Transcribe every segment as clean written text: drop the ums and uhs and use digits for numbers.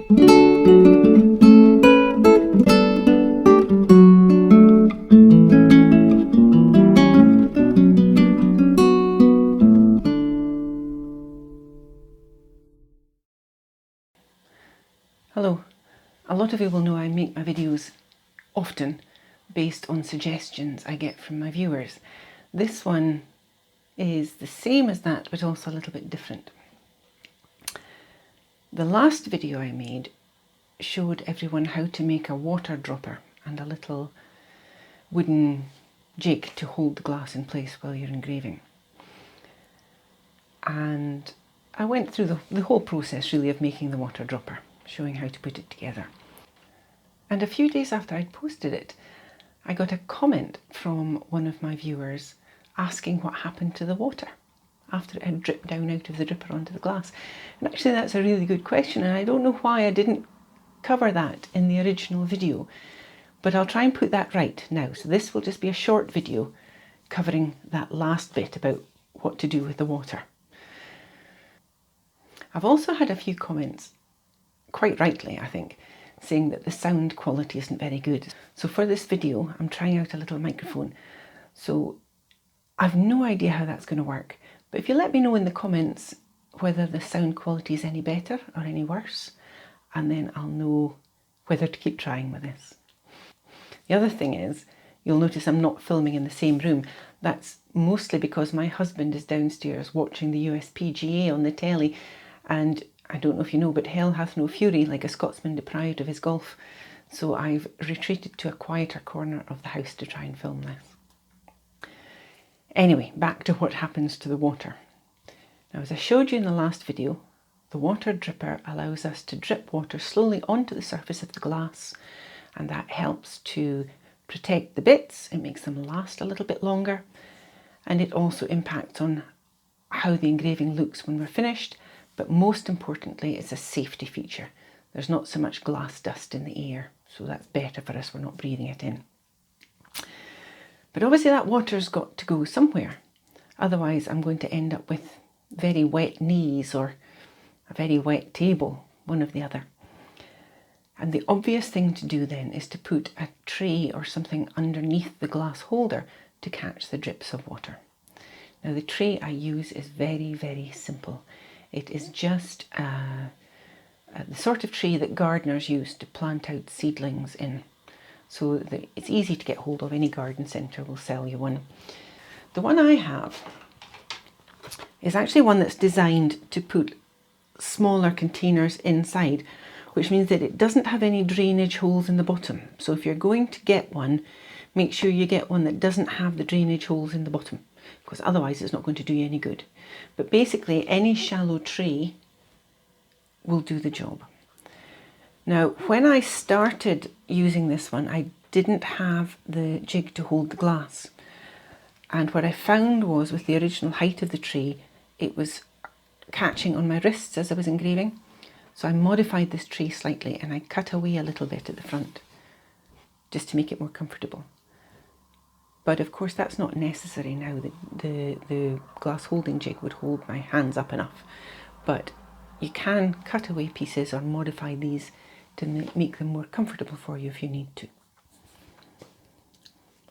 Hello. A lot of you will know I make my videos often based on suggestions I get from my viewers. This one is the same as that, but also a little bit different. The last video I made showed everyone how to make a water dropper and a little wooden jig to hold the glass in place while you're engraving. And I went through the whole process really of making the water dropper, showing how to put it together. And a few days after I'd posted it, I got a comment from one of my viewers asking what happened to the water after it had dripped down out of the dripper onto the glass. And actually that's a really good question, and I don't know why I didn't cover that in the original video, but I'll try and put that right now. So this will just be a short video covering that last bit about what to do with the water. I've also had a few comments, quite rightly I think, saying that the sound quality isn't very good. So for this video I'm trying out a little microphone, so I've no idea how that's going to work, but if you let me know in the comments whether the sound quality is any better or any worse, and then I'll know whether to keep trying with this. The other thing is, you'll notice I'm not filming in the same room. That's mostly because my husband is downstairs watching the USPGA on the telly, and I don't know if you know, but hell hath no fury like a Scotsman deprived of his golf. So I've retreated to a quieter corner of the house to try and film this. Anyway, back to what happens to the water. Now, as I showed you in the last video, the water dripper allows us to drip water slowly onto the surface of the glass, and that helps to protect the bits. It makes them last a little bit longer, and it also impacts on how the engraving looks when we're finished. But most importantly, it's a safety feature. There's not so much glass dust in the air, so that's better for us. We're not breathing it in. But obviously that water's got to go somewhere. Otherwise I'm going to end up with very wet knees or a very wet table, one or the other. And the obvious thing to do then is to put a tray or something underneath the glass holder to catch the drips of water. Now the tray I use is very, very simple. It is just the sort of tray that gardeners use to plant out seedlings in. So it's easy to get hold of. Any garden centre will sell you one. The one I have is actually one that's designed to put smaller containers inside, which means that it doesn't have any drainage holes in the bottom. So if you're going to get one, make sure you get one that doesn't have the drainage holes in the bottom, because otherwise it's not going to do you any good. But basically any shallow tray will do the job. Now, when I started using this one, I didn't have the jig to hold the glass. And what I found was, with the original height of the tray, it was catching on my wrists as I was engraving. So I modified this tray slightly and I cut away a little bit at the front just to make it more comfortable. But of course that's not necessary now. The glass holding jig would hold my hands up enough. But you can cut away pieces or modify these to make them more comfortable for you if you need to.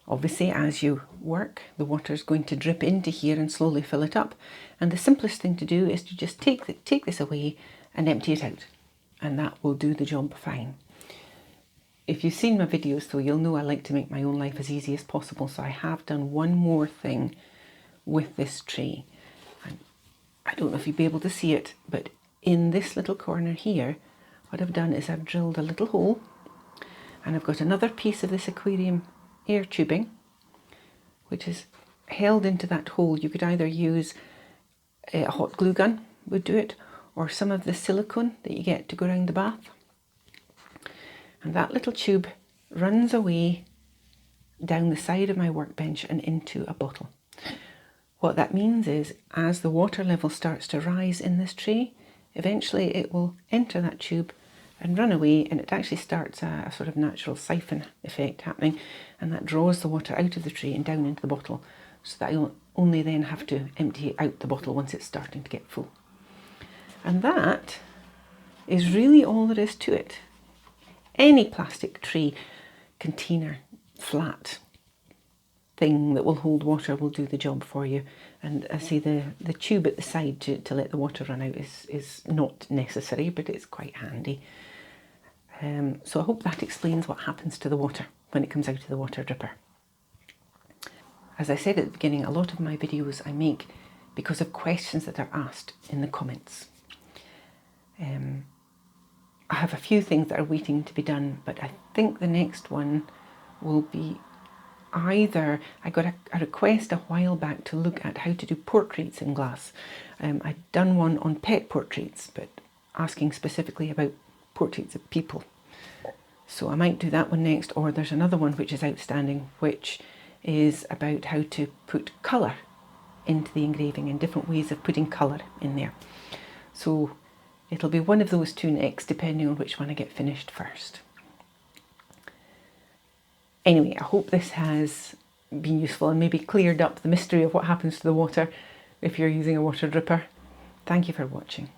Obviously, as you work, the water is going to drip into here and slowly fill it up. And the simplest thing to do is to just take this away and empty it out. And that will do the job fine. If you've seen my videos though, you'll know I like to make my own life as easy as possible. So I have done one more thing with this tray. And I don't know if you'll be able to see it, but in this little corner here, what I've done is I've drilled a little hole, and I've got another piece of this aquarium air tubing, which is held into that hole. You could either use a hot glue gun, would do it, or some of the silicone that you get to go around the bath. And that little tube runs away down the side of my workbench and into a bottle. What that means is, as the water level starts to rise in this tray, eventually it will enter that tube and run away, and it actually starts a sort of natural siphon effect happening, and that draws the water out of the tray and down into the bottle, so that I only then have to empty out the bottle once it's starting to get full. And that is really all there is to it. Any plastic tray, container, flat thing that will hold water will do the job for you. And I see the tube at the side to let the water run out is not necessary, but it's quite handy. So I hope that explains what happens to the water when it comes out of the water dripper. As I said at the beginning, a lot of my videos I make because of questions that are asked in the comments. I have a few things that are waiting to be done, but I think the next one will be either, I got a request a while back to look at how to do portraits in glass. I'd done one on pet portraits, but asking specifically about portraits of people. So I might do that one next, or there's another one which is outstanding, which is about how to put colour into the engraving and different ways of putting colour in there. So it'll be one of those two next, depending on which one I get finished first. Anyway, I hope this has been useful and maybe cleared up the mystery of what happens to the water if you're using a water dripper. Thank you for watching.